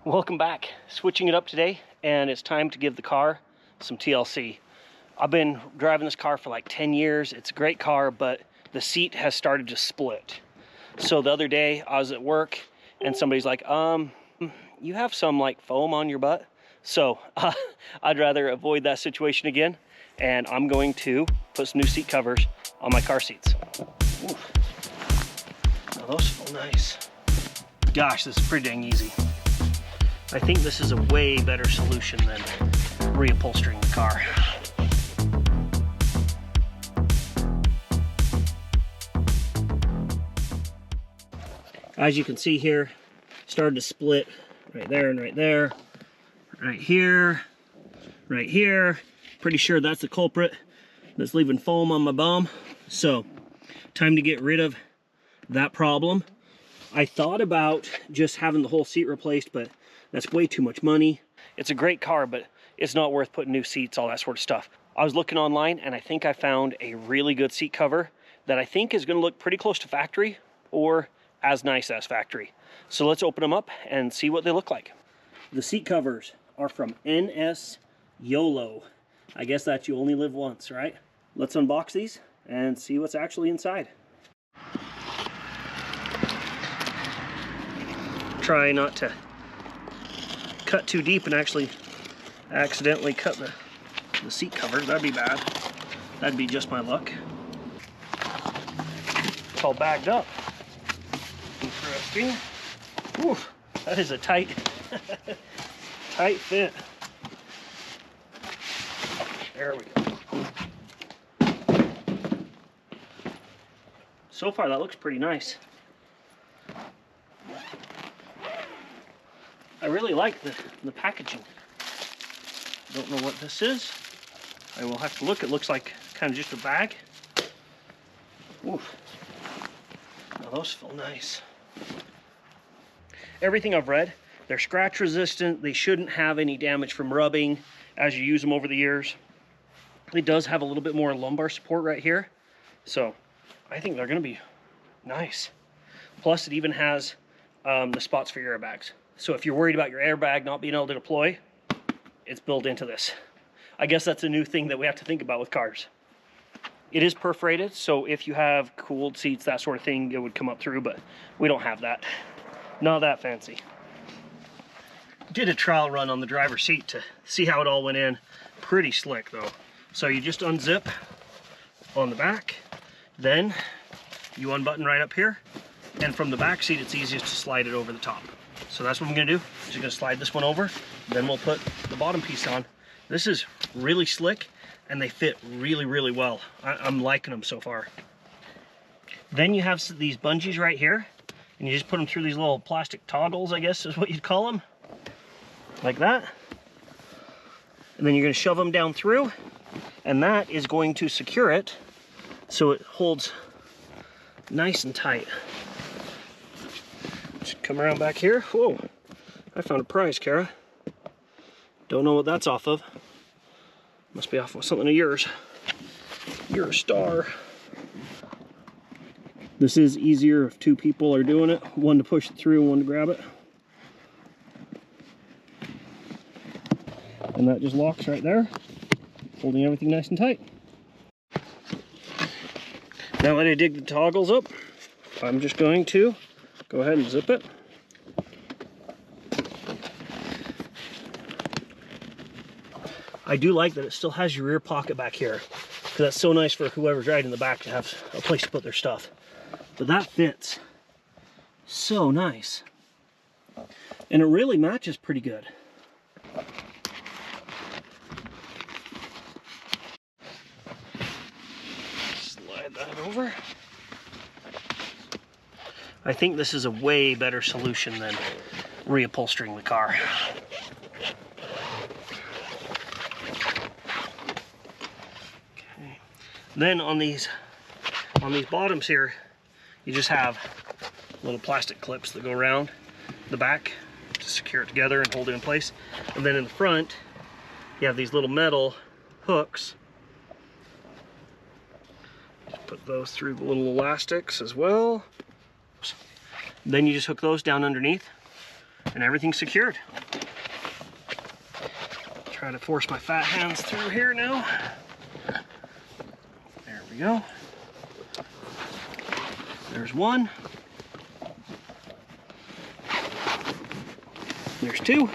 Welcome back. Switching it up today, and it's time to give the car some TLC. I've been driving this car for like 10 years. It's a great car, but the seat has started to split. So the other day I was at work and somebody's like, you have some like foam on your butt. So I'd rather avoid that situation again. And I'm going to put some new seat covers on my car seats. Ooh. Now those feel nice. Gosh, this is pretty dang easy. I think this is a way better solution than reupholstering the car. As you can see here, started to split right there and right there, right here, right here. Pretty sure that's the culprit that's leaving foam on my bum. So, time to get rid of that problem. I thought about just having the whole seat replaced, but that's way too much money. It's a great car, but it's not worth putting new seats, all that sort of stuff. I was looking online and I think I found a really good seat cover that I think is gonna look pretty close to factory or as nice as factory. So let's open them up and see what they look like. The seat covers are from NS YOLO. I guess that you only live once, right? Let's unbox these and see what's actually inside. Try not to cut too deep and actually accidentally cut the seat cover. That'd be bad. That'd be just my luck. It's all bagged up. Interesting. Whew, that is a tight, tight fit. There we go. So far, that looks pretty nice. I really like the packaging. Don't know what this is. I will have to look. It looks like kind of just a bag. Oof. Now those feel nice. Everything I've read, they're scratch resistant. They shouldn't have any damage from rubbing as you use them over the years. It does have a little bit more lumbar support right here. So I think they're gonna be nice. Plus it even has the spots for your airbags. So if you're worried about your airbag not being able to deploy, it's built into this. I guess that's a new thing that we have to think about with cars. It is perforated, so if you have cooled seats, that sort of thing, it would come up through, but we don't have that. Not that fancy. Did a trial run on the driver's seat to see how it all went in. Pretty slick though. So you just unzip on the back, then you unbutton right up here, and from the back seat it's easiest to slide it over the top. So that's what I'm gonna do. Just gonna slide this one over, then we'll put the bottom piece on. This is really slick and they fit really, really well. I'm liking them so far. Then you have these bungees right here, and you just put them through these little plastic toggles, I guess is what you'd call them. Like that. And then you're gonna shove them down through, and that is going to secure it so it holds nice and tight. Just come around back here. Whoa, I found a prize, Kara. Don't know what that's off of. Must be off of something of yours. You're a star. This is easier if two people are doing it. One to push it through, one to grab it. And that just locks right there, holding everything nice and tight. Now that I dig the toggles up, I'm just going to go ahead and zip it. I do like that it still has your rear pocket back here, because that's so nice for whoever's riding in the back to have a place to put their stuff. But that fits so nice. And it really matches pretty good. Slide that over. I think this is a way better solution than reupholstering the car. Okay. Then on these bottoms here, you just have little plastic clips that go around the back to secure it together and hold it in place. And then in the front, you have these little metal hooks. Just put those through the little elastics as well. Then you just hook those down underneath, and everything's secured. Try to force my fat hands through here now. There we go. There's one. There's two.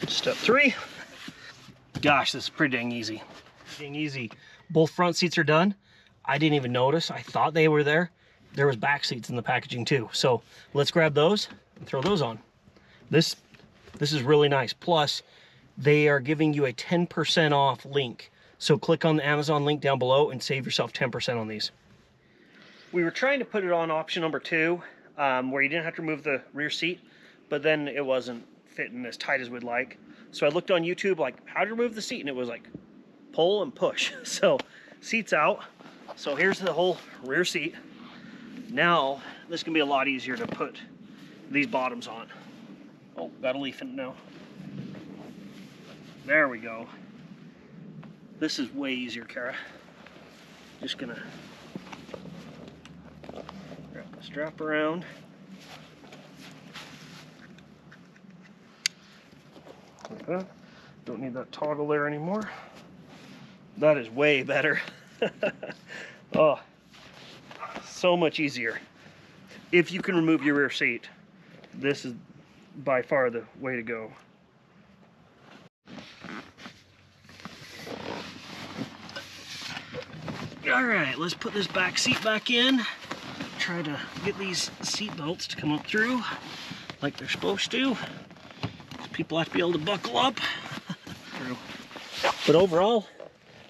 Step 3. Gosh, this is pretty dang easy. Dang easy. Both front seats are done. I didn't even notice. I thought they were there. There was back seats in the packaging too. So let's grab those and throw those on. This is really nice. Plus, they are giving you a 10% off link. So click on the Amazon link down below and save yourself 10% on these. We were trying to put it on option number 2, where you didn't have to remove the rear seat, but then it wasn't fitting as tight as we'd like. So I looked on YouTube, like, how to remove the seat, and it was like, pull and push. So, seat's out. So here's the whole rear seat. Now, this can be a lot easier to put these bottoms on. Oh, got a leaf in it now. There we go. This is way easier, Kara. Just gonna wrap the strap around. Like that. Don't need that toggle there anymore. That is way better. Oh, so much easier. If you can remove your rear seat, this is by far the way to go. All right, let's put this back seat back in. Try to get these seat belts to come up through like they're supposed to. People have to be able to buckle up. But overall,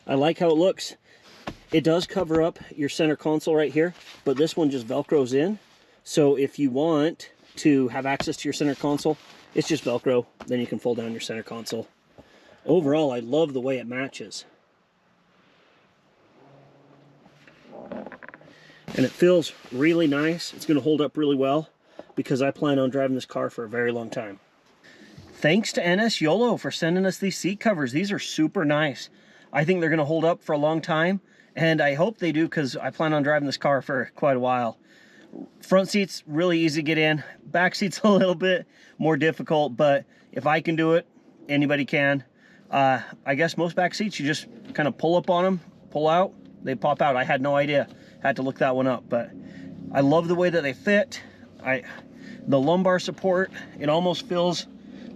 I like how it looks. It does cover up your center console right here, but this one just Velcros in. So if you want to have access to your center console, it's just Velcro. Then you can fold down your center console. Overall, I love the way it matches. And it feels really nice. It's going to hold up really well because I plan on driving this car for a very long time. Thanks to NS YOLO for sending us these seat covers. These are super nice. I think they're going to hold up for a long time, and I hope they do because I plan on driving this car for quite a while. Front seat's really easy to get in. Back seat's a little bit more difficult, but if I can do it, anybody can. I guess most back seats, you just kind of pull up on them, pull out, they pop out. I had no idea. Had to look that one up, but I love the way that they fit. The lumbar support, it almost feels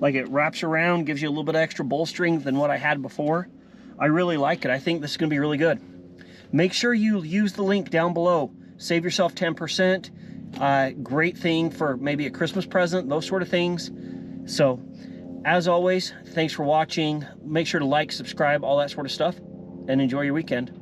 like it wraps around, gives you a little bit extra bolstering than what I had before. I really like it. I think this is going to be really good. Make sure you use the link down below. Save yourself 10%. Great thing for maybe a Christmas present, those sort of things. So, as always, thanks for watching. Make sure to like, subscribe, all that sort of stuff, and enjoy your weekend.